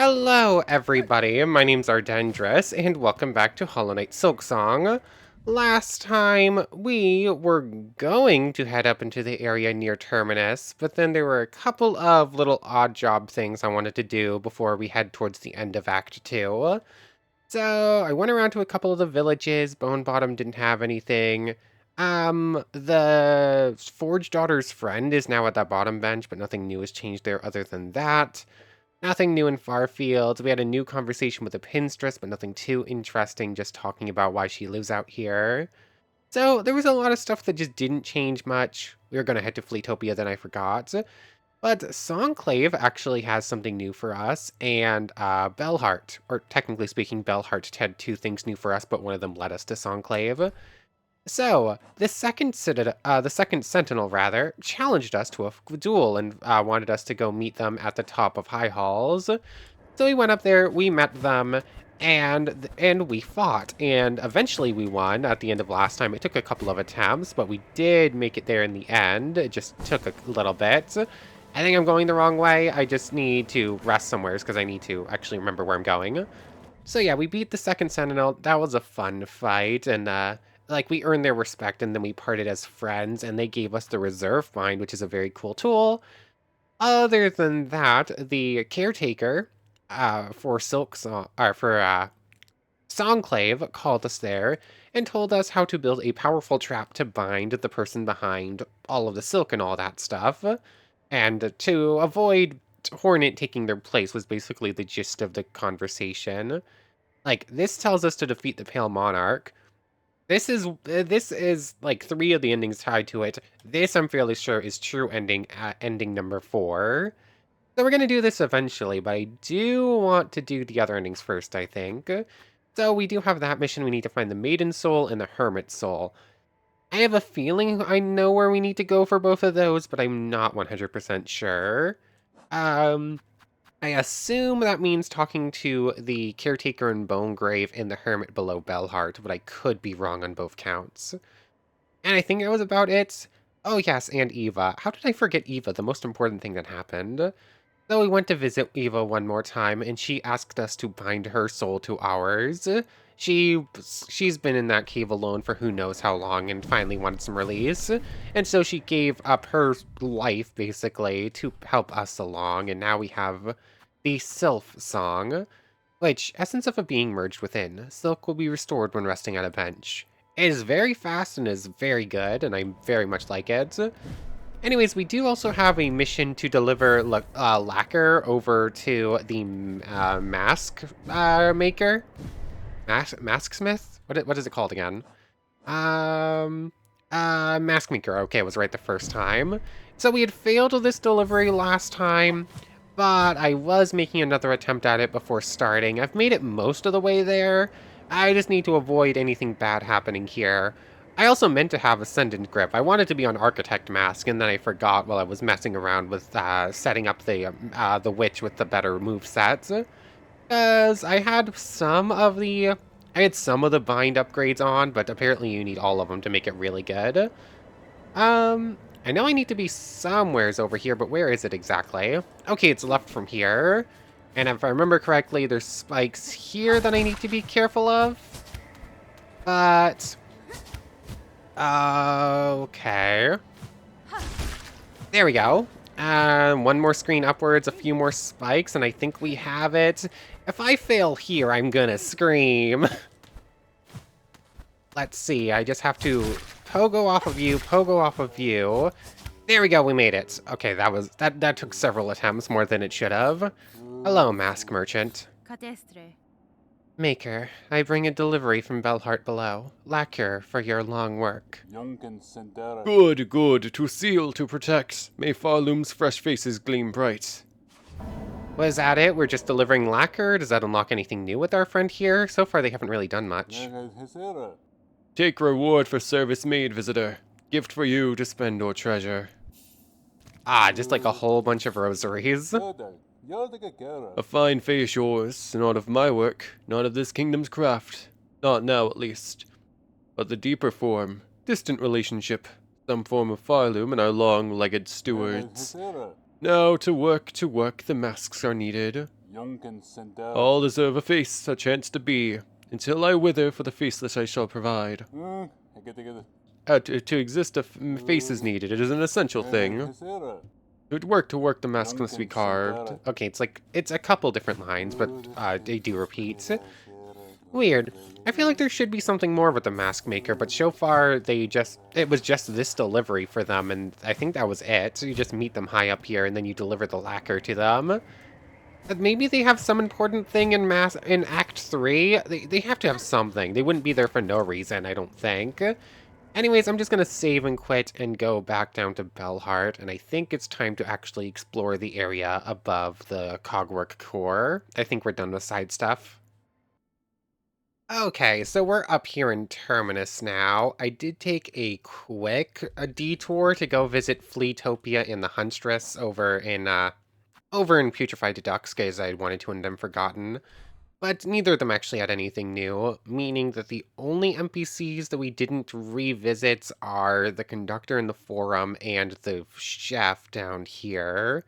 Hello, everybody. My name's Ardendris, and welcome back to Hollow Knight Silksong. Last time, we were going to head up into the area near Terminus, but then there were a couple of little odd job things I wanted to do before we head towards the end of Act 2. So, I went around to a couple of the villages. Bone Bottom didn't have anything. The Forge Daughter's friend is now at that bottom bench, but nothing new has changed there other than that. Nothing new in Farfield. We had a new conversation with a pinstress, but nothing too interesting, just talking about why she lives out here. So there was a lot of stuff that just didn't change much. We were going to head to Fleetopia, then I forgot. But Songclave actually has something new for us, and Bellheart, or technically speaking, Bellheart had two things new for us, but one of them led us to Songclave. So, the second Sentinel, rather, challenged us to a duel and wanted us to go meet them at the top of High Halls. So we went up there, we met them, and we fought, and eventually we won at the end of last time. It took a couple of attempts, but we did make it there in the end. It just took a little bit. I think I'm going the wrong way. I just need to rest somewhere because I need to actually remember where I'm going. So yeah, we beat the second Sentinel. That was a fun fight, and like we earned their respect, and then we parted as friends, and they gave us the Reserve Bind, which is a very cool tool. Other than that, the caretaker for Silksong, or for Songclave called us there and told us how to build a powerful trap to bind the person behind all of the silk and all that stuff, and to avoid Hornet taking their place was basically the gist of the conversation. Like, this tells us to defeat the Pale Monarch. This is like three of the endings tied to it. This, I'm fairly sure, is true ending at ending number 4. So we're gonna do this eventually, but I do want to do the other endings first, I think. So we do have that mission. We need to find the Maiden Soul and the Hermit Soul. I have a feeling I know where we need to go for both of those, but I'm not 100% sure. Um, I assume that means talking to the Caretaker in Bonegrave and the Hermit below Bellheart, but I could be wrong on both counts. And I think that was about it. Oh yes, and Eva. How did I forget Eva, the most important thing that happened? So we went to visit Eva one more time, and she asked us to bind her soul to ours. She's been in that cave alone for who knows how long and finally wanted some release. And so she gave up her life, basically, to help us along, and now we have the Silksong, which, essence of a being merged within. Silk will be restored when resting on a bench. It is very fast and is very good, and I very much like it. Anyways, we do also have a mission to deliver lacquer over to the mask maker, mask smith. What is it called again? Mask maker. Okay, I was right the first time. So we had failed with this delivery last time, but I was making another attempt at it before starting. I've made it most of the way there. I just need to avoid anything bad happening here. I also meant to have Ascendant Grip. I wanted to be on Architect Mask, and then I forgot while I was messing around with setting up the Witch with the better moveset. Because I had some of the bind upgrades on, but apparently you need all of them to make it really good. I know I need to be somewheres over here, but where is it exactly? Okay, it's left from here. And if I remember correctly, there's spikes here that I need to be careful of. But okay. There we go. One more screen upwards, a few more spikes, and I think we have it. If I fail here, I'm gonna scream. Let's see, I just have to pogo off of you, pogo off of you. There we go, we made it. Okay, that took several attempts, more than it should have. Hello, Mask Merchant. Maker, I bring a delivery from Bellheart below. Lacquer for your long work. Good, good. To seal, to protect. May Farloom's fresh faces gleam bright. Was that it? We're just delivering lacquer? Does that unlock anything new with our friend here? So far, they haven't really done much. Take reward for service made, visitor. Gift for you to spend or treasure. Ah, just like a whole bunch of rosaries. A fine face yours, not of my work, not of this kingdom's craft. Not now, at least. But the deeper form, distant relationship, some form of Farloom and our long-legged stewards. Now, to work, the masks are needed. All deserve a face, a chance to be. Until I wither, for the faceless I shall provide. To exist, a face is needed. It is an essential thing. To work, the mask must be carved. Okay, it's a couple different lines, but they do repeat. Weird. I feel like there should be something more with the mask maker, but so far it was just this delivery for them, and I think that was it. So you just meet them high up here, and then you deliver the lacquer to them. But maybe they have some important thing in Act 3. They have to have something. They wouldn't be there for no reason, I don't think. Anyways, I'm just gonna save and quit and go back down to Bellheart, and I think it's time to actually explore the area above the Cogwork core. I think we're done with side stuff. Okay, so we're up here in Terminus now. I did take a quick detour to go visit Fleetopia and the Huntress over in Putrefied Ducks, because I wanted to end them forgotten. But neither of them actually had anything new, meaning that the only NPCs that we didn't revisit are the conductor in the forum and the chef down here.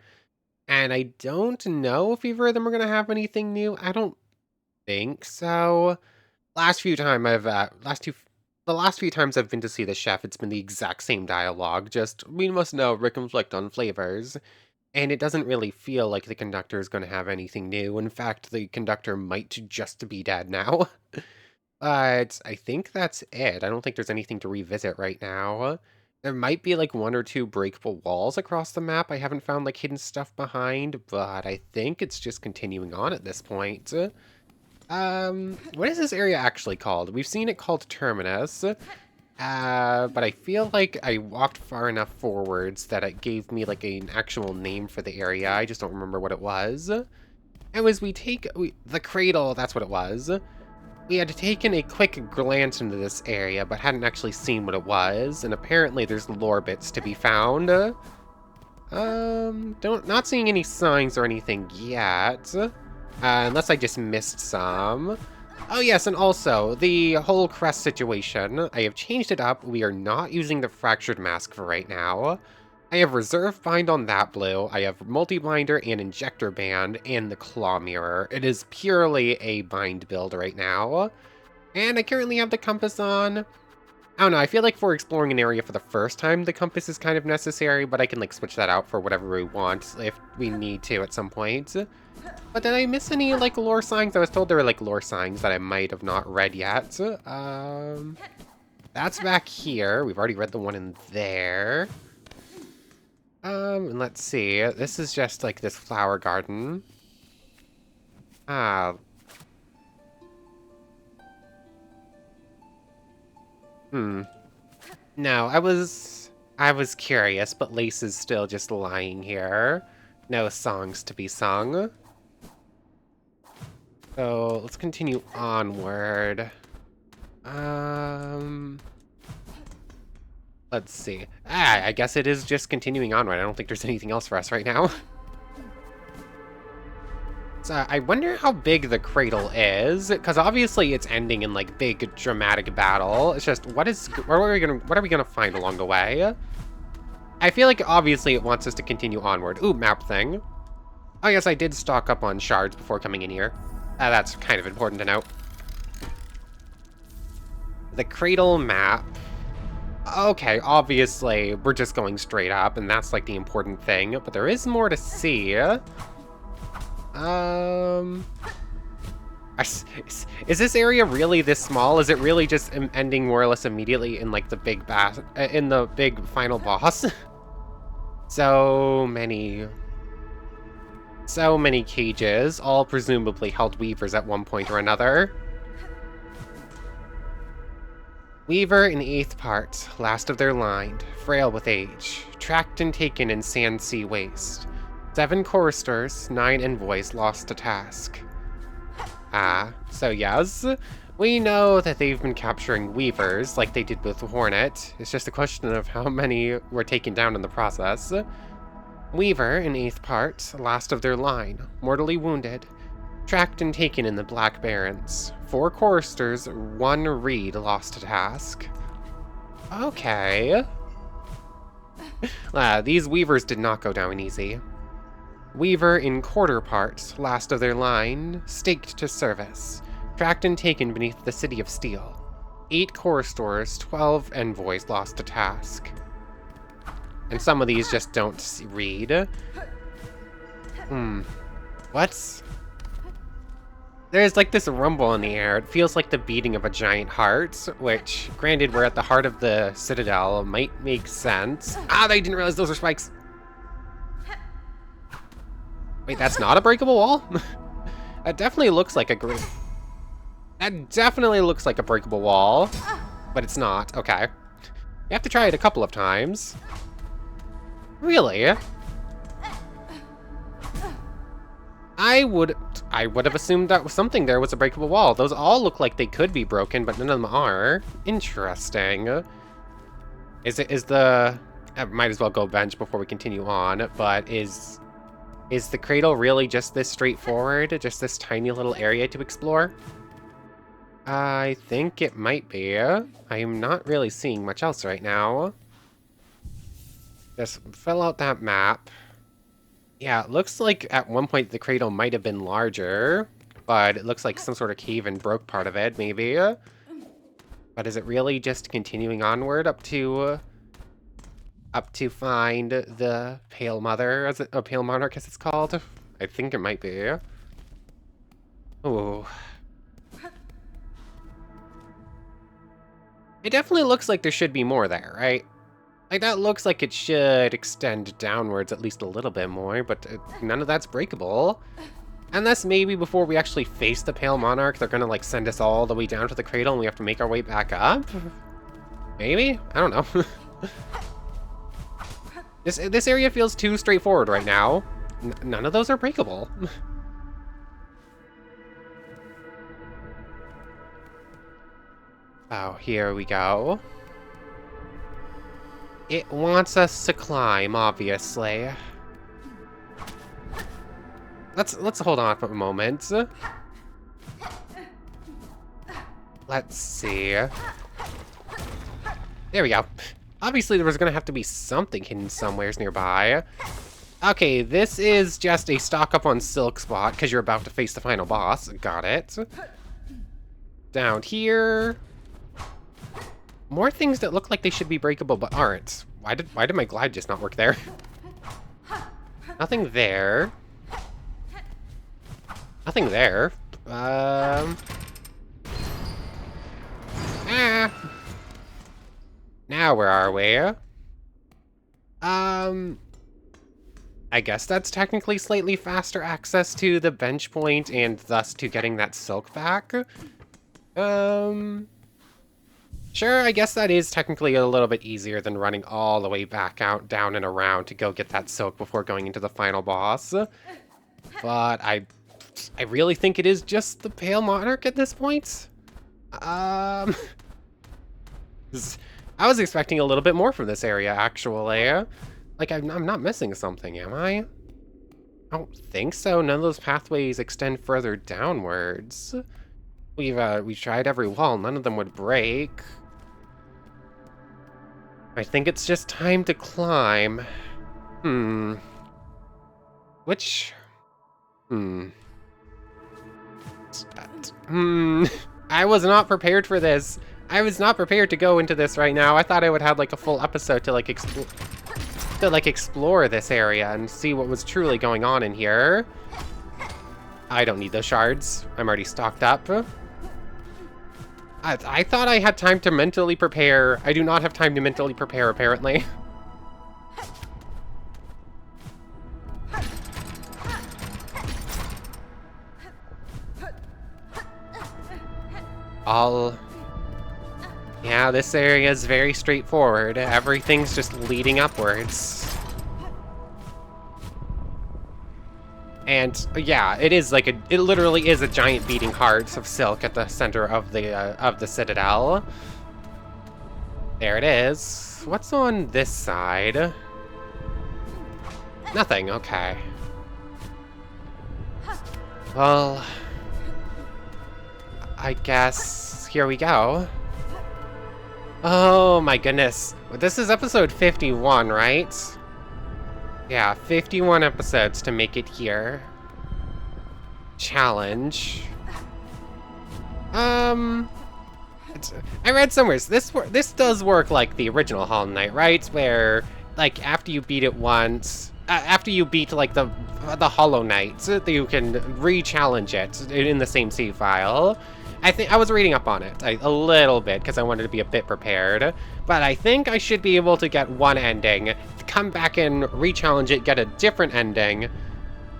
And I don't know if either of them are going to have anything new. I don't think so. The last few times I've been to see the chef, it's been the exact same dialogue, just, we must now reflect on flavors. And it doesn't really feel like the conductor is going to have anything new. In fact, the conductor might just be dead now. But I think that's it. I don't think there's anything to revisit right now. There might be like one or two breakable walls across the map. I haven't found like hidden stuff behind, but I think it's just continuing on at this point. What is this area actually called? We've seen it called Terminus. But I feel like I walked far enough forwards that it gave me like an actual name for the area. I just don't remember what it was. It was the Cradle, that's what it was. We had taken a quick glance into this area, but hadn't actually seen what it was, and apparently there's lore bits to be found. Not seeing any signs or anything yet. Unless I just missed some. Oh yes, and also, the whole crest situation, I have changed it up. We are not using the fractured mask for right now. I have reserve bind on that blue, I have multi-binder and injector band, and the claw mirror. It is purely a bind build right now. And I currently have the compass on. I don't know, I feel like for exploring an area for the first time, the compass is kind of necessary, but I can like switch that out for whatever we want if we need to at some point. But did I miss any, like, lore signs? I was told there were, like, lore signs that I might have not read yet. That's back here. We've already read the one in there. And let's see. This is just, like, this flower garden. No, I was curious, but Lace is still just lying here. No songs to be sung. So let's continue onward. Let's see. I guess it is just continuing onward. I don't think there's anything else for us right now. So I wonder how big the Cradle is, because obviously it's ending in like big dramatic battle. It's just what are we gonna find along the way? I feel like obviously it wants us to continue onward. Ooh, map thing. Oh yes, I did stock up on shards before coming in here. That's kind of important to note. The Cradle map. Okay, obviously, we're just going straight up, and that's, like, the important thing. But there is more to see. Is this area really this small? Is it really just ending more or less immediately in, like, the big final boss? So many cages, all presumably held weavers at one point or another. Weaver in the 8th part, last of their line, frail with age, tracked and taken in sand sea waste. 7 choristers, 9 envoys lost to task. So yes, we know that they've been capturing weavers like they did with Hornet. It's just a question of how many were taken down in the process. Weaver in 8th part, last of their line, mortally wounded, tracked and taken in the Black Barrens. 4 choristers, 1 reed lost to task. Okay. These weavers did not go down easy. Weaver in quarter part, last of their line, staked to service, tracked and taken beneath the city of steel. 8 core stores, 12 envoys lost to task. And some of these just don't read. What? There's like this rumble in the air. It feels like the beating of a giant heart, which, granted, we're at the heart of the Citadel, might make sense. Ah, I didn't realize those were spikes. Wait, that's not a breakable wall? That definitely looks like a That definitely looks like a breakable wall, but it's not. Okay. You have to try it a couple of times. Really? I would have assumed that something there was a breakable wall. Those all look like they could be broken, but none of them are. Interesting. I might as well go bench before we continue on, but is the cradle really just this straightforward? Just this tiny little area to explore? I think it might be. I am not really seeing much else right now. Just fill out that map. Yeah, it looks like at one point the cradle might have been larger, but it looks like some sort of cave and broke part of it, maybe. But is it really just continuing onward up to find the Pale Mother, Pale Monarch as it's called? I think it might be. Ooh. It definitely looks like there should be more there, right? Like, that looks like it should extend downwards at least a little bit more, but none of that's breakable. Unless maybe before we actually face the Pale Monarch, they're gonna, like, send us all the way down to the cradle and we have to make our way back up? Maybe? I don't know. This area feels too straightforward right now. None of those are breakable. Oh, here we go. It wants us to climb, obviously. Let's hold on for a moment. Let's see. There we go. Obviously, there was gonna have to be something hidden somewheres nearby. Okay, this is just a stock up on Silk spot because you're about to face the final boss. Got it. Down here. More things that look like they should be breakable but aren't. Why did my glide just not work there? Nothing there. Nothing there. Now where are we? I guess that's technically slightly faster access to the bench point and thus to getting that silk back. Sure, I guess that is technically a little bit easier than running all the way back out, down and around to go get that silk before going into the final boss. But I really think it is just the Pale Monarch at this point. I was expecting a little bit more from this area, actually. Like, I'm not missing something, am I? I don't think so. None of those pathways extend further downwards. We've tried every wall. None of them would break. I think it's just time to climb. I was not prepared for this. I was not prepared to go into this right now. I thought I would have like a full episode to explore this area and see what was truly going on in here. I don't need those shards. I'm already stocked up. I thought I had time to mentally prepare. I do not have time to mentally prepare, apparently. Yeah, this area is very straightforward. Everything's just leading upwards. And yeah, it literally is a giant beating heart of silk at the center of the citadel. There it is. What's on this side? Nothing, okay. Well, I guess here we go. Oh my goodness. This is episode 51, right? Yeah, 51 episodes to make it here. Challenge. I read somewhere, so this does work like the original Hollow Knight, right? Where, like, after you beat it once, after you beat, like, the Hollow Knight, you can re-challenge it in the same save file. I was reading up on it a little bit, because I wanted to be a bit prepared, but I think I should be able to get one ending, come back and re-challenge it, get a different ending,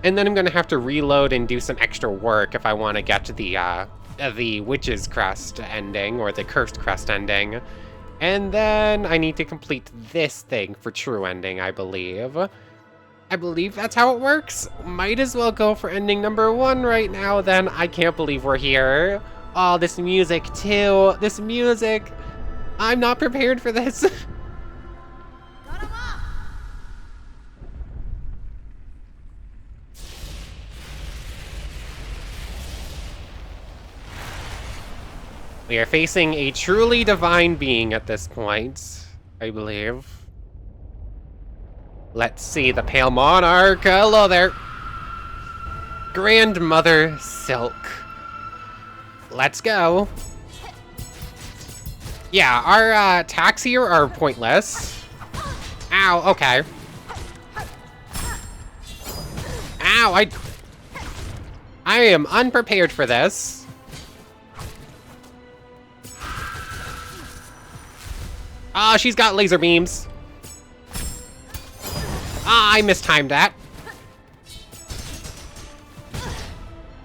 and then I'm gonna have to reload and do some extra work if I want to get to the Witch's Crest ending, or the Cursed Crest ending. And then I need to complete this thing for true ending, I believe. I believe that's how it works. Might as well go for ending number 1 right now then. I can't believe we're here. Oh, this music too. This music. I'm not prepared for this. We are facing a truly divine being at this point, I believe. Let's see, the Pale Monarch. Hello there. Grandmother Silk. Let's go. Yeah, our attacks here are pointless. Ow, okay. Ow, I am unprepared for this. Ah, she's got laser beams. Ah, I mistimed that.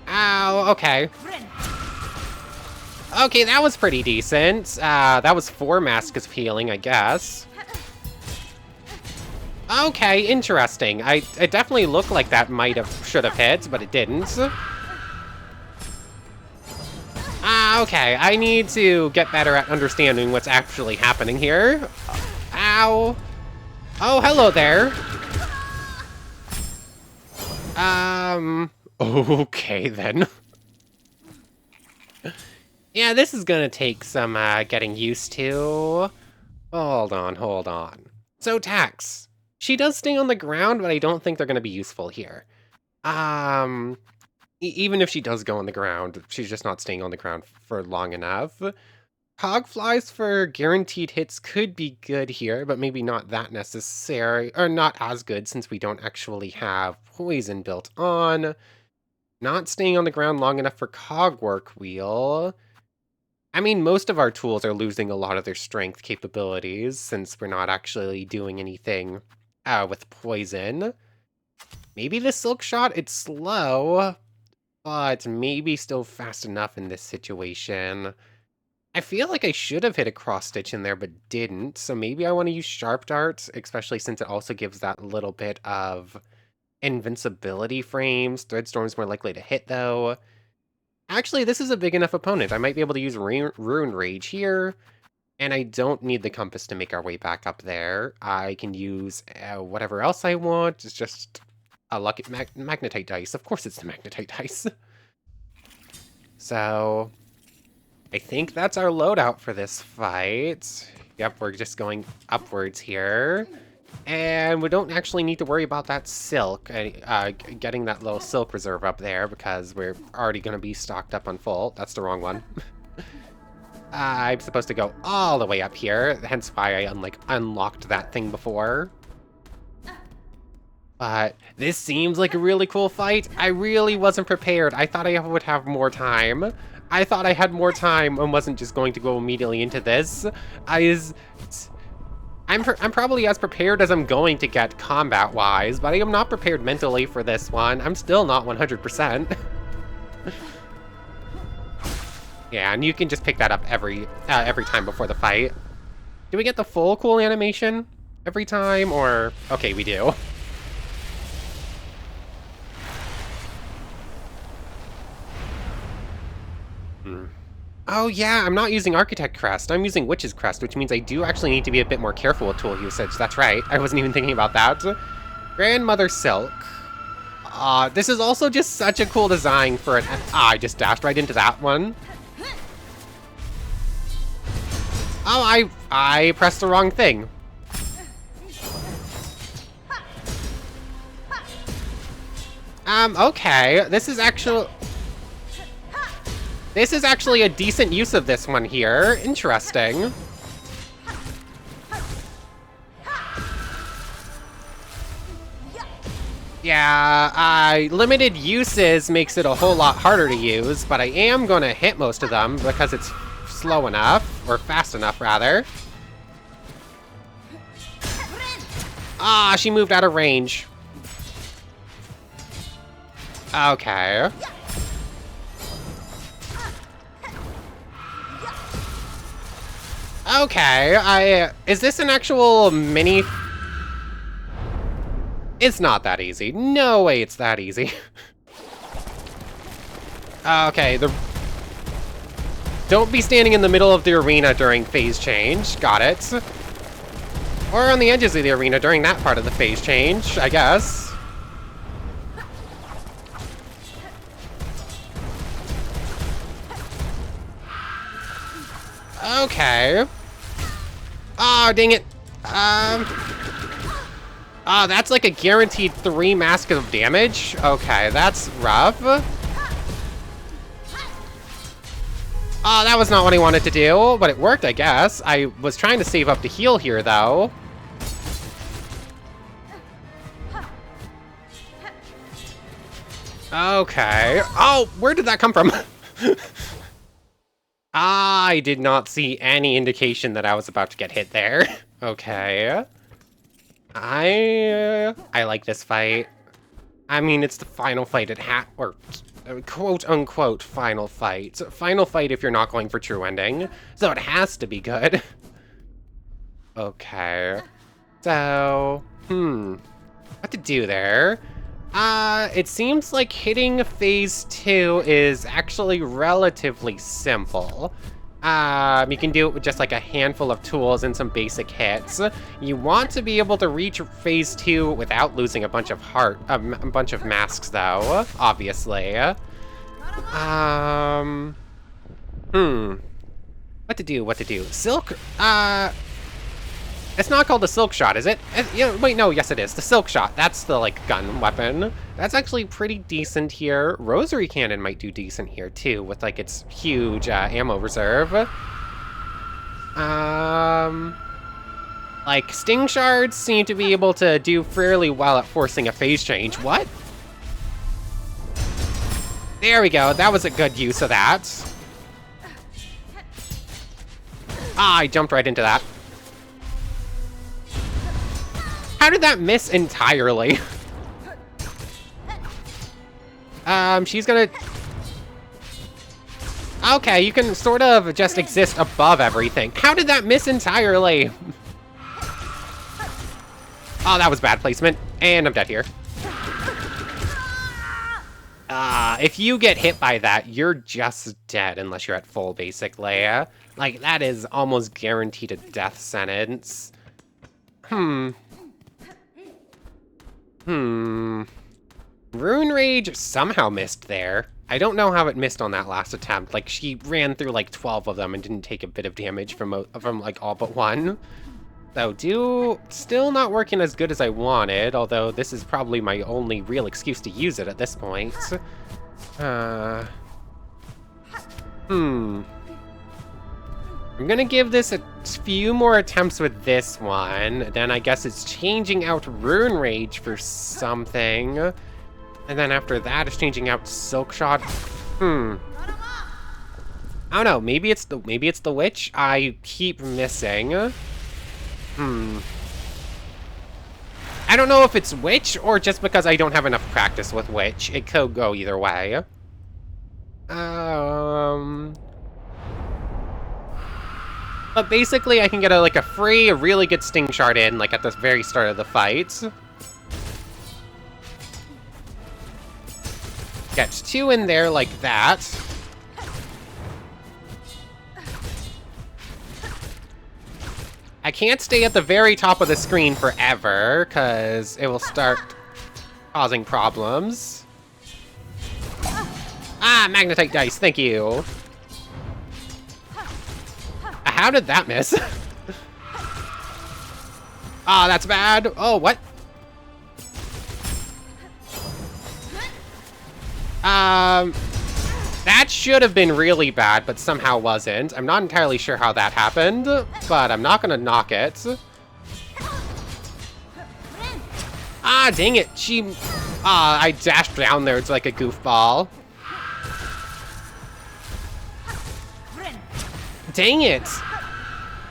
Ow, okay. Okay, that was pretty decent. That was 4 Masks of Healing, I guess. Okay, interesting. It definitely looked like that should have hit, but it didn't. Okay, I need to get better at understanding what's actually happening here. Ow. Oh, hello there. Okay then. Yeah, this is gonna take some, getting used to. Hold on. So, Tax. She does stay on the ground, but I don't think they're gonna be useful here. Even if she does go on the ground, she's just not staying on the ground for long enough. Hog flies for guaranteed hits could be good here, but maybe not that necessary, or not as good since we don't actually have poison built on. Not staying on the ground long enough for Cogwork Wheel. I mean, most of our tools are losing a lot of their strength capabilities since we're not actually doing anything with poison. Maybe the Silk Shot, it's slow, but maybe still fast enough in this situation. I feel like I should have hit a cross stitch in there, but didn't. So maybe I want to use Sharp Dart, especially since it also gives that little bit of invincibility frames. Threadstorm's more likely to hit, though. Actually, this is a big enough opponent. I might be able to use Rune Rage here. And I don't need the compass to make our way back up there. I can use whatever else I want. It's just a lucky magnetite dice. Of course it's the magnetite dice. So, I think that's our loadout for this fight. Yep, we're just going upwards here. And we don't actually need to worry about that silk, getting that little silk reserve up there because we're already going to be stocked up on full. That's the wrong one. I'm supposed to go all the way up here, hence why I unlocked that thing before. But this seems like a really cool fight. I really wasn't prepared. I thought I would have more time. I thought I had more time and wasn't just going to go immediately into this. I'm probably as prepared as I'm going to get combat-wise, but I am not prepared mentally for this one. I'm still not 100%. Yeah, and you can just pick that up every time before the fight. Do we get the full cool animation every time, or... Okay, we do. Oh yeah, I'm not using Architect Crest, I'm using Witch's Crest, which means I do actually need to be a bit more careful with tool usage. That's right, I wasn't even thinking about that. Grandmother Silk. This is also just such a cool design for an... I just dashed right into that one. Oh, I pressed the wrong thing. Okay. This is actually a decent use of this one here. Interesting. Yeah, limited uses makes it a whole lot harder to use, but I am gonna hit most of them because it's slow enough, or fast enough, rather. Ah, she moved out of range. Okay. Okay, is this an actual mini? It's not that easy. No way it's that easy. Okay, don't be standing in the middle of the arena during phase change. Got it. Or on the edges of the arena during that part of the phase change, I guess. Okay. Oh, dang it. Oh, that's like a guaranteed 3 mask of damage? Okay, that's rough. Oh, that was not what I wanted to do, but it worked, I guess. I was trying to save up to heal here, though. Okay. Oh, where did that come from? I did not see any indication that I was about to get hit there. Okay. I like this fight. I mean, it's the final fight or quote-unquote final fight. Final fight if you're not going for true ending, so it has to be good. Okay. So, what to do there? It seems like hitting phase 2 is actually relatively simple. You can do it with just like a handful of tools and some basic hits. You want to be able to reach phase 2 without losing a bunch of masks, though, obviously. What to do? It's not called the Silk Shot, is it? Yeah, wait, no, yes it is. The Silk Shot, that's the, like, gun weapon. That's actually pretty decent here. Rosary Cannon might do decent here, too, with, like, its huge ammo reserve. Like, Sting Shards seem to be able to do fairly well at forcing a phase change. What? There we go, that was a good use of that. Ah, I jumped right into that. How did that miss entirely? She's gonna... Okay, you can sort of just exist above everything. How did that miss entirely? Oh, that was bad placement. And I'm dead here. If you get hit by that, you're just dead unless you're at full basic Leia. Like, that is almost guaranteed a death sentence. Rune Rage somehow missed there. I don't know how it missed on that last attempt. Like, she ran through like 12 of them and didn't take a bit of damage from like all but one. So still not working as good as I wanted, although this is probably my only real excuse to use it at this point. I'm gonna give this a few more attempts with this one, then I guess it's changing out Rune Rage for something. And then after that, it's changing out Silk Shot. I don't know, maybe it's the Witch I keep missing. I don't know if it's Witch or just because I don't have enough practice with Witch. It could go either way. But basically, I can get a really good Sting Shard in, like, at the very start of the fight. Get 2 in there like that. I can't stay at the very top of the screen forever, because it will start causing problems. Ah, Magnetite Dice, thank you. How did that miss? Ah, that's bad. Oh, what? That should have been really bad, but somehow wasn't. I'm not entirely sure how that happened, but I'm not gonna knock it. Ah, dang it. I dashed down there. It's like a goofball. Dang it.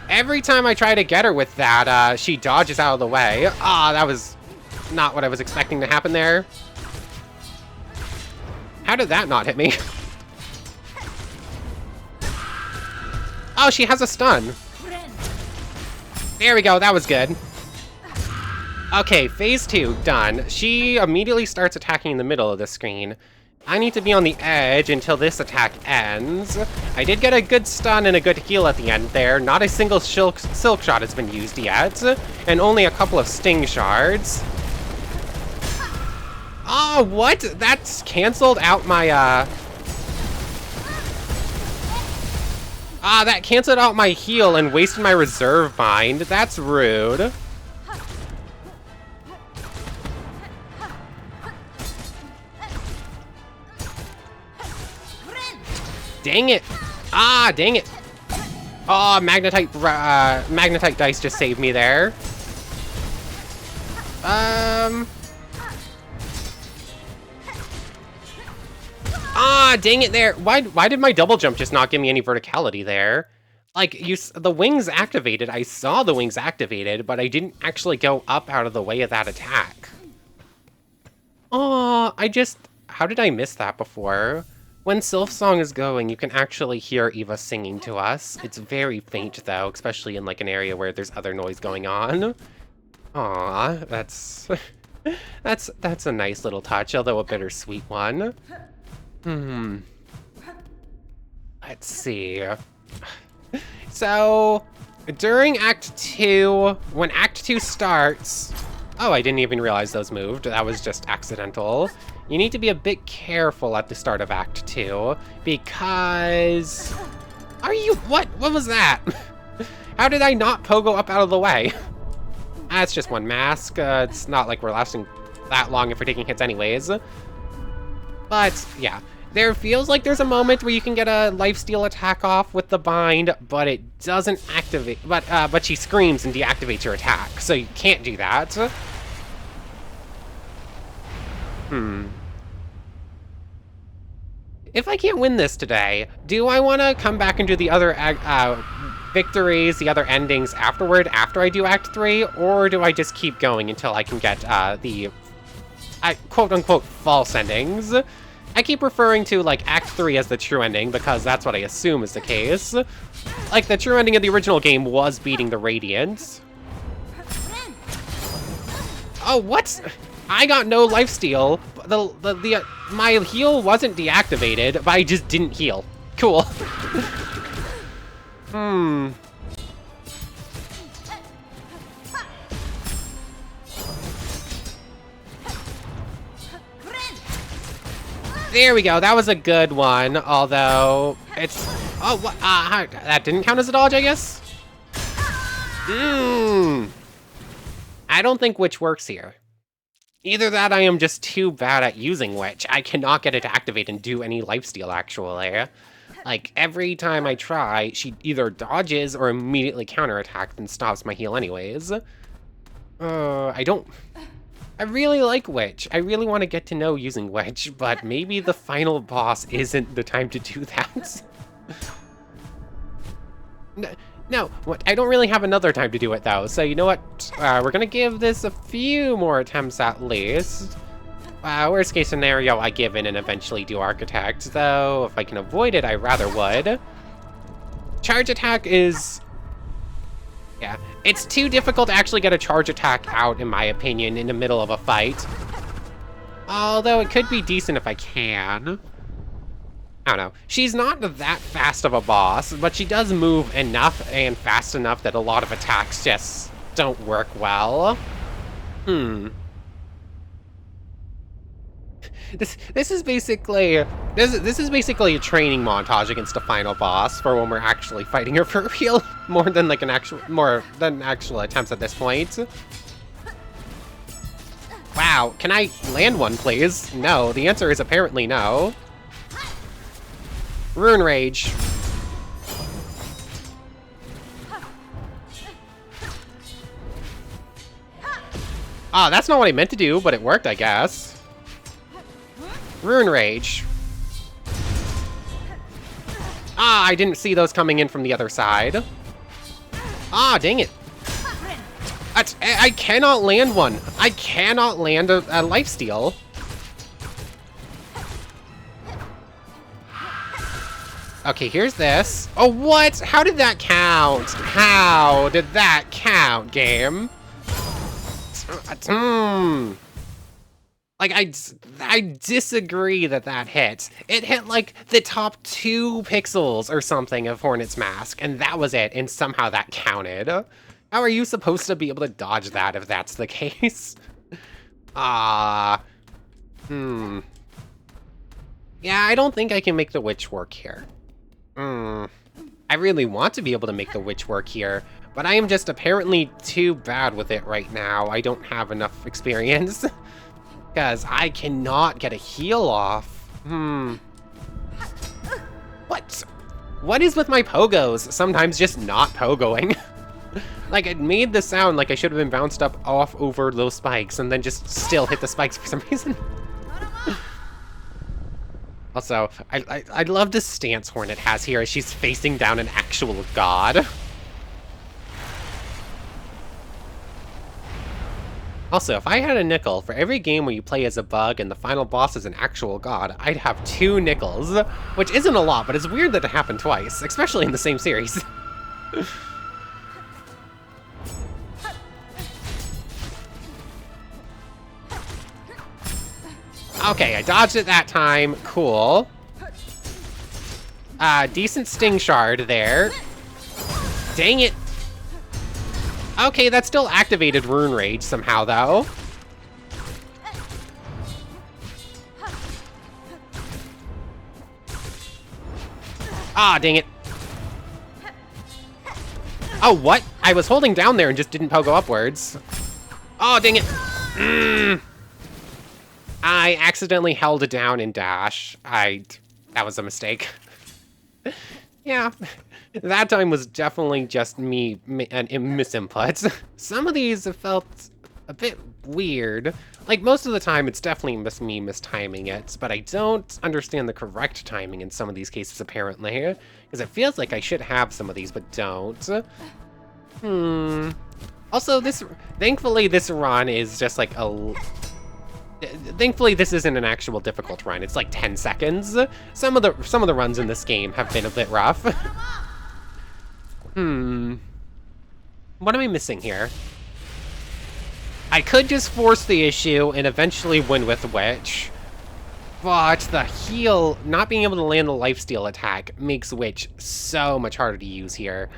Every time I try to get her with that, she dodges out of the way. Ah, that was not what I was expecting to happen there. How did that not hit me? Oh, she has a stun. There we go, that was good. Okay, phase 2, done. She immediately starts attacking in the middle of the screen. I need to be on the edge until this attack ends. I did get a good stun and a good heal at the end there. Not a single silk shot has been used yet, and only a couple of sting shards. Oh, what? That's canceled out my, that canceled out my heal and wasted my reserve bind. That's rude. Dang it. Ah, dang it. Oh, magnetite dice just saved me there. Ah, dang it there. Why did my double jump just not give me any verticality there? Like, the wings activated. I saw the wings activated, but I didn't actually go up out of the way of that attack. Oh, how did I miss that before? When Silksong is going, you can actually hear Eva singing to us. It's very faint, though, especially in, like, an area where there's other noise going on. Aw, that's a nice little touch, although a bittersweet one. Let's see. So, during Act 2, when Act 2 starts... Oh, I didn't even realize those moved. That was just accidental. You need to be a bit careful at the start of Act 2, because... What was that? How did I not pogo up out of the way? That's just one mask. It's not like we're lasting that long if we're taking hits anyways. But, yeah. There feels like there's a moment where you can get a lifesteal attack off with the bind, but it doesn't activate. But she screams and deactivates your attack, so you can't do that. If I can't win this today, do I want to come back and do the other victories, the other endings afterward, after I do Act 3, or do I just keep going until I can get the quote-unquote false endings? I keep referring to, like, Act 3 as the true ending, because that's what I assume is the case. Like, the true ending of the original game was beating the Radiant. Oh, what? I got no lifesteal. My heal wasn't deactivated, but I just didn't heal. Cool. There we go. That was a good one, although it's... Oh, what? That didn't count as a dodge, I guess? I don't think Witch works here. Either that I am just too bad at using Witch. I cannot get it to activate and do any lifesteal, actually. Like, every time I try, she either dodges or immediately counterattacks and stops my heal anyways. I really like Witch. I really want to get to know using Witch, but maybe the final boss isn't the time to do that. No, I don't really have another time to do it, though. So, you know what? We're going to give this a few more attempts at least. Worst case scenario, I give in and eventually do Architect, though. If I can avoid it, I rather would. Charge attack is... Yeah, it's too difficult to actually get a charge attack out, in my opinion, in the middle of a fight. Although it could be decent if I can. I don't know. She's not that fast of a boss, but she does move enough and fast enough that a lot of attacks just don't work well. This is basically a training montage against a final boss for when we're actually fighting her for real, more than actual attempts at this point. Wow, Wow, can I land one, please? No, the answer is apparently no. Rune Rage. Ah, that's not what I meant to do, but it worked, I guess. Rune Rage. Ah, I didn't see those coming in from the other side. Ah, dang it. I cannot land one. I cannot land a lifesteal. Okay, here's this. Oh, what? How did that count? How did that count, game? Like, I disagree that hit. It hit, like, the top 2 pixels or something of Hornet's mask, and that was it, and somehow that counted. How are you supposed to be able to dodge that if that's the case? Yeah, I don't think I can make the witch work here. I really want to be able to make the witch work here, but I am just apparently too bad with it right now. I don't have enough experience. Because I cannot get a heal off. What? What is with my pogos? Sometimes just not pogoing. Like, it made the sound like I should have been bounced up off over those spikes and then just still hit the spikes for some reason. Also, I love the stance Hornet has here as she's facing down an actual god. Also, if I had a nickel for every game where you play as a bug and the final boss is an actual god, I'd have 2 nickels, which isn't a lot, but it's weird that it happened twice, especially in the same series. Okay, I dodged it that time. Cool. Decent sting shard there. Dang it. Okay, that still activated Rune Rage somehow, though. Ah, dang it. Oh, what? I was holding down there and just didn't pogo upwards. Oh, dang it. I accidentally held it down in dash. That was a mistake. Yeah, that time was definitely just me and misinputs. Some of these have felt a bit weird. Like, most of the time, it's definitely me mistiming it, but I don't understand the correct timing in some of these cases, apparently. Because it feels like I should have some of these, but don't. Also, thankfully, this run is just like thankfully, this isn't an actual difficult run. It's like 10 seconds. Some of the runs in this game have been a bit rough. What am I missing here? I could just force the issue and eventually win with Witch. But the heal, not being able to land a lifesteal attack, makes Witch so much harder to use here.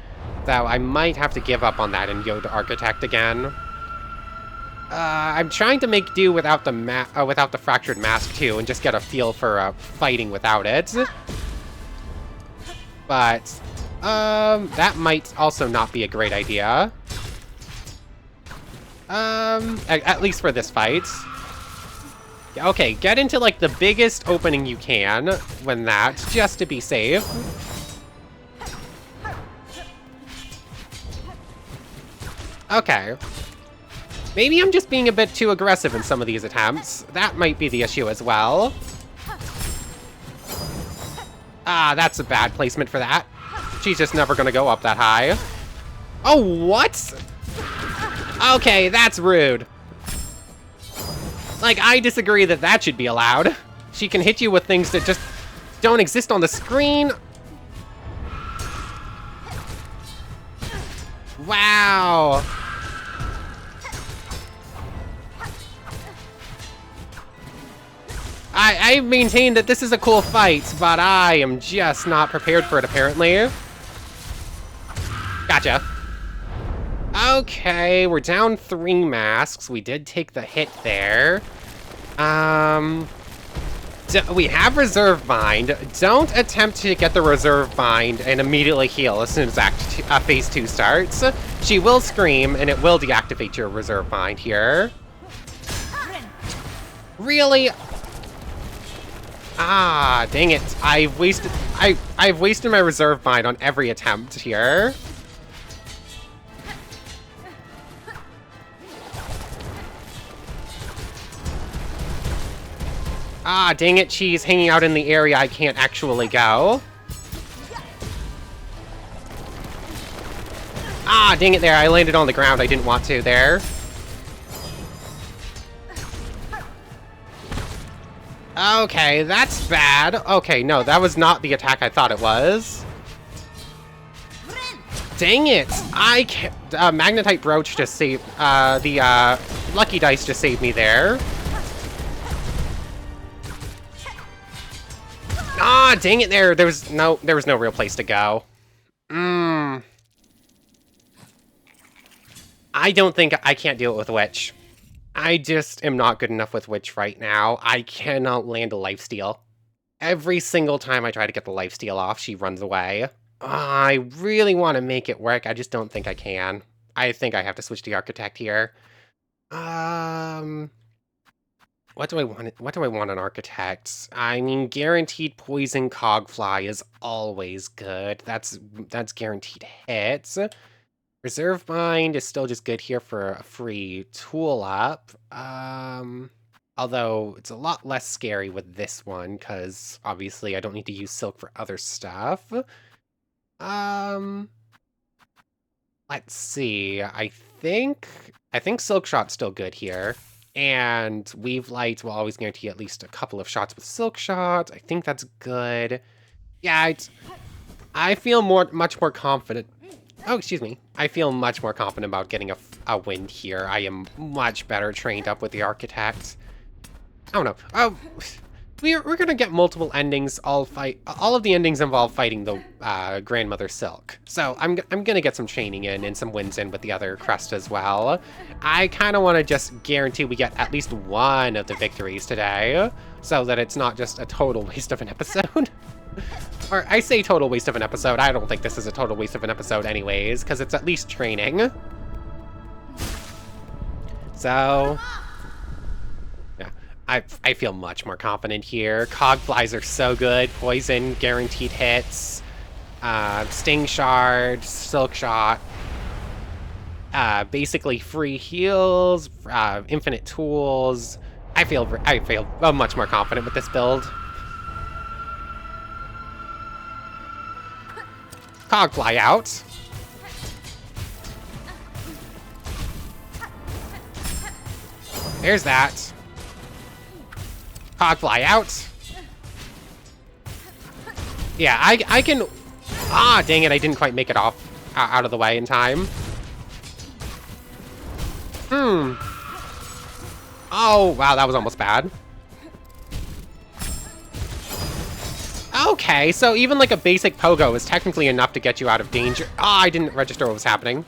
Though I might have to give up on that and go to Architect again. I'm trying to make do without the Fractured Mask too, and just get a feel for fighting without it. But that might also not be a great idea. At least for this fight. Okay, get into like the biggest opening you can when that, just to be safe. Okay. Maybe I'm just being a bit too aggressive in some of these attempts. That might be the issue as well. Ah, that's a bad placement for that. She's just never gonna go up that high. Oh, what? Okay, that's rude. Like, I disagree that should be allowed. She can hit you with things that just don't exist on the screen. Wow. I maintain that this is a cool fight, but I am just not prepared for it, apparently. Gotcha. Okay, we're down 3 masks. We did take the hit there. We have Reserve Bind. Don't attempt to get the Reserve Bind and immediately heal as soon as Phase 2 starts. She will scream, and it will deactivate your Reserve Bind here. Really? Ah, dang it. I've wasted my reserve bind on every attempt here. Ah, dang it, she's hanging out in the area I can't actually go. Ah, dang it there, I landed on the ground, I didn't want to there. Okay, that's bad. Okay, no, that was not the attack I thought it was. Dang it! I can't... Magnetite Brooch just saved... Lucky Dice just saved me there. Ah, dang it there. There was no real place to go. I don't think... I can't deal with Witch. I just am not good enough with Witch right now. I cannot land a lifesteal. Every single time I try to get the lifesteal off, she runs away. I really want to make it work. I just don't think I can. I think I have to switch to Architect here. What do I want? What do I want on Architect? I mean, guaranteed poison Cogfly is always good. That's guaranteed hits. Reserve Bind is still just good here for a free tool up. Although it's a lot less scary with this one, because obviously I don't need to use Silk for other stuff. Let's see. I think Silk Shot's still good here. And Weave Light will always guarantee at least a couple of shots with Silk Shot. I think that's good. Yeah, I feel much more confident. Oh, excuse me. I feel much more confident about getting a win here. I am much better trained up with the Architect. I don't know. Oh, we're gonna get multiple endings. All of the endings involve fighting the Grandmother Silk. So I'm gonna get some training in and some wins in with the other crest as well. I kind of want to just guarantee we get at least one of the victories today, so that it's not just a total waste of an episode. Or I say total waste of an episode. I don't think this is a total waste of an episode anyways, because it's at least training. So yeah, I feel much more confident here. Cogflies are so good. Poison, guaranteed hits. Sting Shard, Silk Shot. Basically free heals, infinite tools. I feel much more confident with this build. Cogfly out. There's that. Cogfly out. Yeah, I can... Ah, dang it, I didn't quite make it off out of the way in time. Oh, wow, that was almost bad. Okay, so even like a basic pogo is technically enough to get you out of danger. Ah, I didn't register what was happening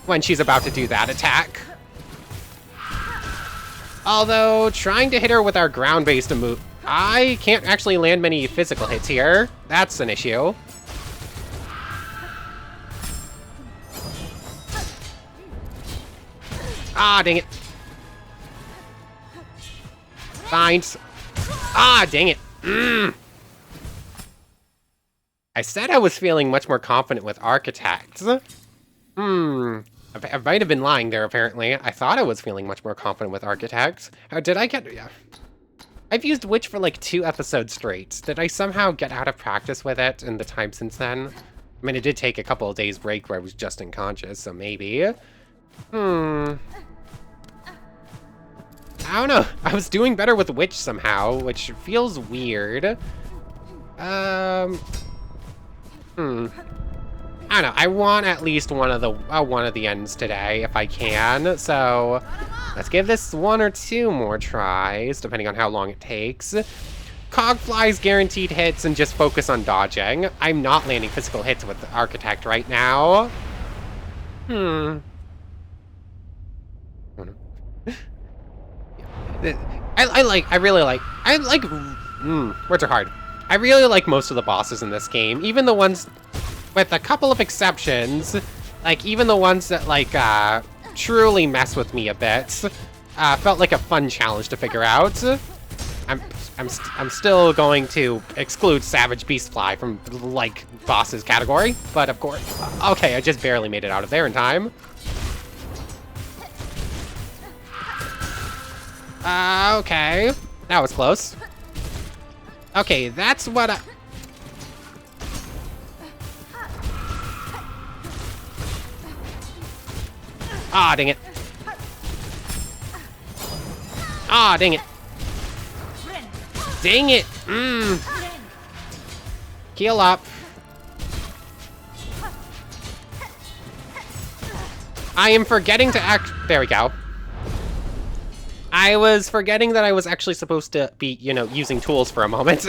when she's about to do that attack. Although, trying to hit her with our ground-based move, I can't actually land many physical hits here. That's an issue. Ah, dang it. Fine. Ah, dang it. I said I was feeling much more confident with Architects. I might have been lying there, apparently. I thought I was feeling much more confident with Architects. How did I get... Yeah. I've used Witch for like 2 episodes straight. Did I somehow get out of practice with it in the time since then? I mean, it did take a couple of days break where I was just unconscious, so maybe. I don't know. I was doing better with Witch somehow, which feels weird. I don't know. I want at least one of the ends today if I can. So let's give this 1 or 2 more tries, depending on how long it takes. Cogfly's guaranteed hits and just focus on dodging. I'm not landing physical hits with the Architect right now. Words are hard. I really like most of the bosses in this game, even the ones, with a couple of exceptions, like even the ones that like truly mess with me a bit. felt like a fun challenge to figure out. I'm still going to exclude Savage Beastfly from, like, bosses category, but of course... Okay, I just barely made it out of there in time. Okay. That was close. Okay, that's what I... Ah, dang it. Ah, dang it. Dang it! Heal up. I am forgetting to act... There we go. I was forgetting that I was actually supposed to be, you know, using tools for a moment.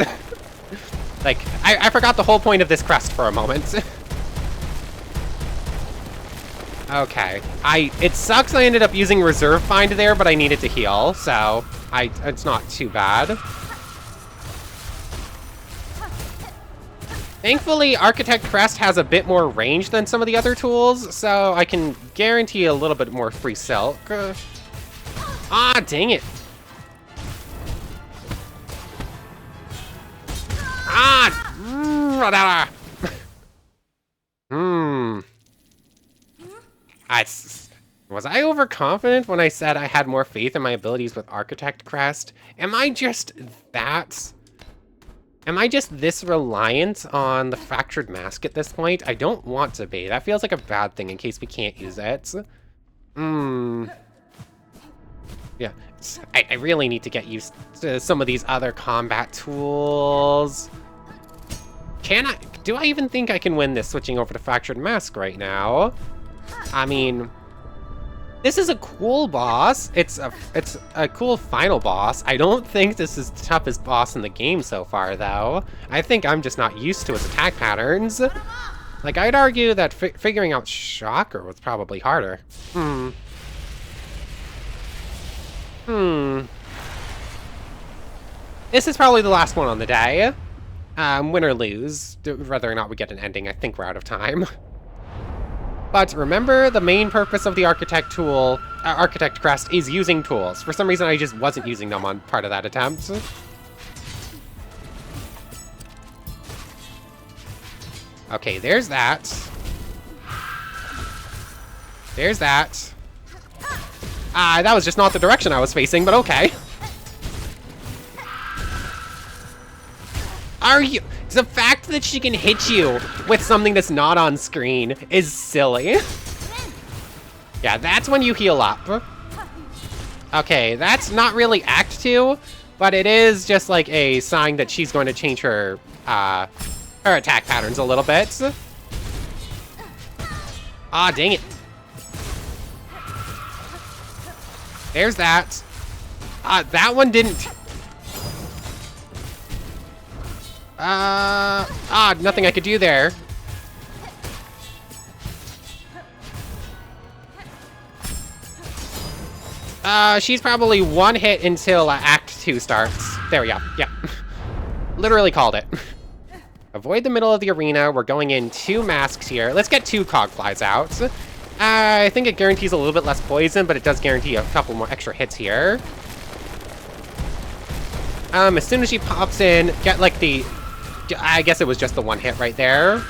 Like, I forgot the whole point of this crest for a moment. Okay. It sucks I ended up using Reserve Find there, but I needed to heal, so it's not too bad. Thankfully, Architect Crest has a bit more range than some of the other tools, so I can guarantee a little bit more free silk. Ah, dang it. Ah! Was I overconfident when I said I had more faith in my abilities with Architect Crest? Am I just this reliant on the Fractured Mask at this point? I don't want to be. That feels like a bad thing in case we can't use it. Yeah, I really need to get used to some of these other combat tools. Do I even think I can win this switching over to Fractured Mask right now? I mean, this is a cool boss. It's a cool final boss. I don't think this is the toughest boss in the game so far, though. I think I'm just not used to its attack patterns. Like, I'd argue that figuring out Shocker was probably harder. This is probably the last one on the day. Win or lose, whether or not we get an ending, I think we're out of time. But remember, the main purpose of the Architect Crest is using tools. For some reason, I just wasn't using them on part of that attempt. Okay, there's that. There's that. That was just not the direction I was facing, but okay. The fact that she can hit you with something that's not on screen is silly. Yeah, that's when you heal up. Okay, that's not really Act 2, but it is just like a sign that she's going to change her attack patterns a little bit. Ah, dang it. There's that. That one didn't... nothing I could do there. She's probably one hit until Act 2 starts. There we go. Yeah. Literally called it. Avoid the middle of the arena. We're going in 2 masks here. Let's get 2 cogflies out. I think it guarantees a little bit less poison, but it does guarantee a couple more extra hits here. As soon as she pops in, get like the... I guess it was just the one hit right there.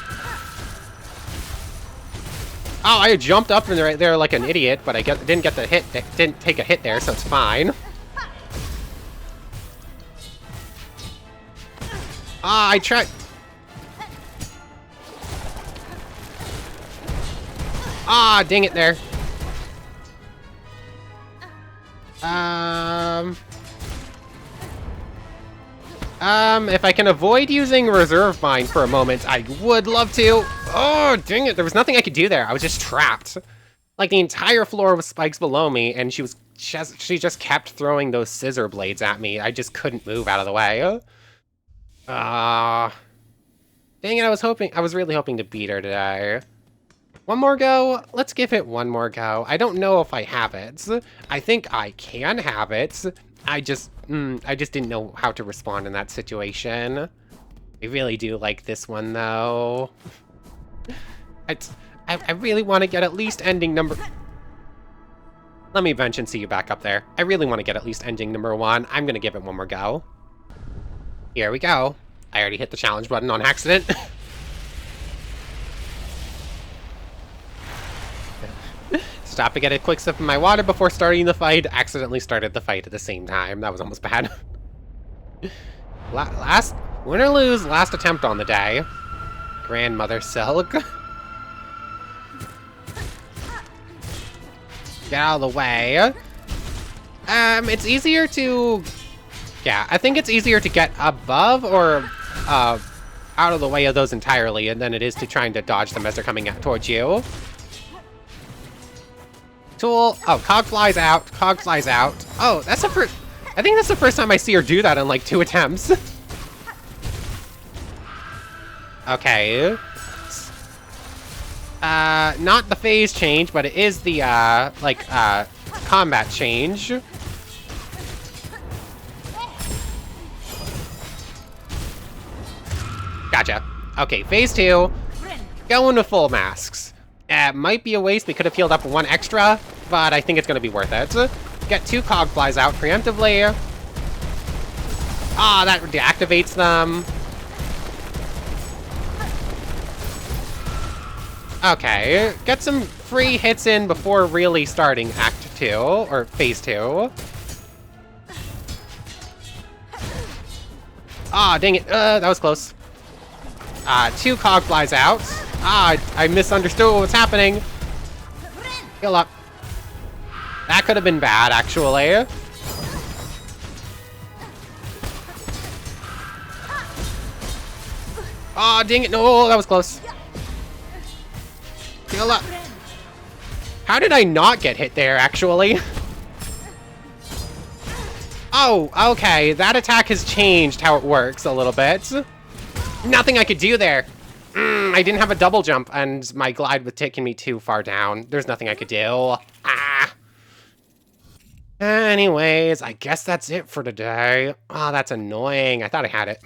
Oh, I jumped up in right there like an idiot, but I didn't get the hit. Didn't take a hit there, so it's fine. I tried... dang it there. If I can avoid using Reserve Mind for a moment, I would love to. Oh, dang it. There was nothing I could do there. I was just trapped. Like, the entire floor was spikes below me, and she just kept throwing those scissor blades at me. I just couldn't move out of the way. Dang it, I was really hoping to beat her today. One more go? Let's give it one more go. I don't know if I have it. I think I can have it. I just didn't know how to respond in that situation. I really do like this one, though. I really want to get at least ending number... Let me bench and see you back up there. I really want to get at least ending number 1. I'm going to give it one more go. Here we go. I already hit the challenge button on accident. Stop to get a quick sip of my water before starting the fight. Accidentally started the fight at the same time. That was almost bad. Last, win or lose, last attempt on the day. Grandmother Silk. Get out of the way. It's easier to... Yeah, I think it's easier to get above or out of the way of those entirely than it is to trying to dodge them as they're coming towards you. Tool. Oh, Cog flies out. Cog flies out. Oh, that's the first... I think that's the first time I see her do that in like 2 attempts. Okay. Not the phase change, but it is the, combat change. Gotcha. Okay, phase 2. Going with full masks. Might be a waste. We could have healed up 1 extra, but I think it's going to be worth it. Get 2 cog flies out preemptively. Ah, that deactivates them. Okay, get some free hits in before really starting Act 2, or Phase 2. Ah, dang it. That was close. 2 cog flies out. Ah, I misunderstood what was happening. Heal up. That could have been bad, actually. Oh, dang it. No, that was close. Heal up. How did I not get hit there, actually? Oh, okay. That attack has changed how it works a little bit. Nothing I could do there. I didn't have a double jump, and my glide was taking me too far down. There's nothing I could do. Ah. Anyways, I guess that's it for today. Oh, that's annoying. I thought I had it.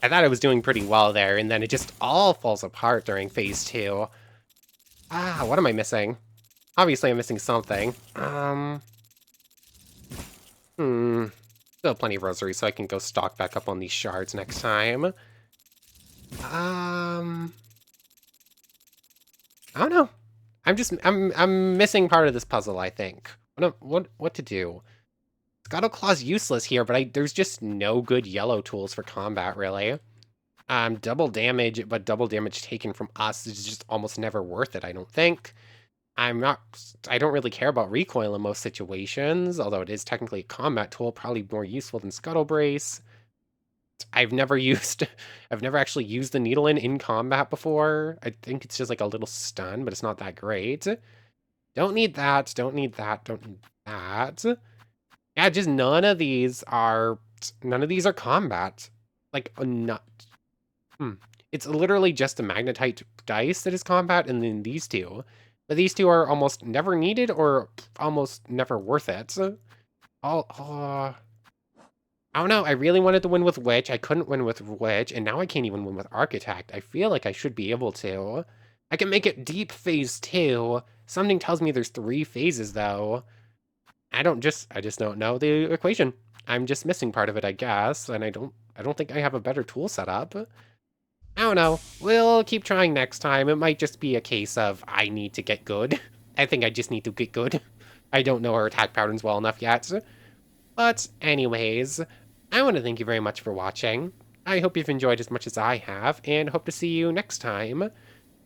I thought I was doing pretty well there, and then it just all falls apart during Phase 2. Ah, what am I missing? Obviously, I'm missing something. Still plenty of rosaries, so I can go stock back up on these shards next time. I don't know. I'm missing part of this puzzle, I think. What to do? Scuttle Claw's useless here, but there's just no good yellow tools for combat, really. Double damage, but double damage taken from us is just almost never worth it, I don't think. I don't really care about recoil in most situations, although it is technically a combat tool, probably more useful than Scuttle Brace. I've never actually used the needle in combat before. I think it's just like a little stun, but it's not that great. Don't need that, don't need that, don't need that. Yeah, just none of these are combat. Like, not... It's literally just the magnetite dice that is combat, and then these two. But these two are almost never needed or almost never worth it. I don't know. I really wanted to win with Witch. I couldn't win with Witch, and now I can't even win with Architect. I feel like I should be able to. I can make it deep Phase 2. Something tells me there's 3 phases, though. I just don't know the equation. I'm just missing part of it, I guess, and I don't think I have a better tool set up. I don't know. We'll keep trying next time. It might just be a case of I need to get good. I think I just need to get good. I don't know her attack patterns well enough yet. But anyways, I want to thank you very much for watching. I hope you've enjoyed as much as I have, and hope to see you next time.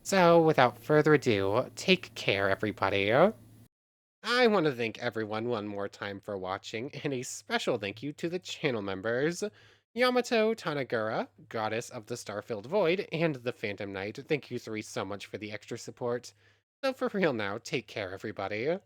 So, without further ado, take care, everybody. I want to thank everyone one more time for watching, and a special thank you to the channel members. Yamato Tanagura, Goddess of the Star-Filled Void, and the Phantom Knight. Thank you 3 so much for the extra support. So for real now, take care, everybody.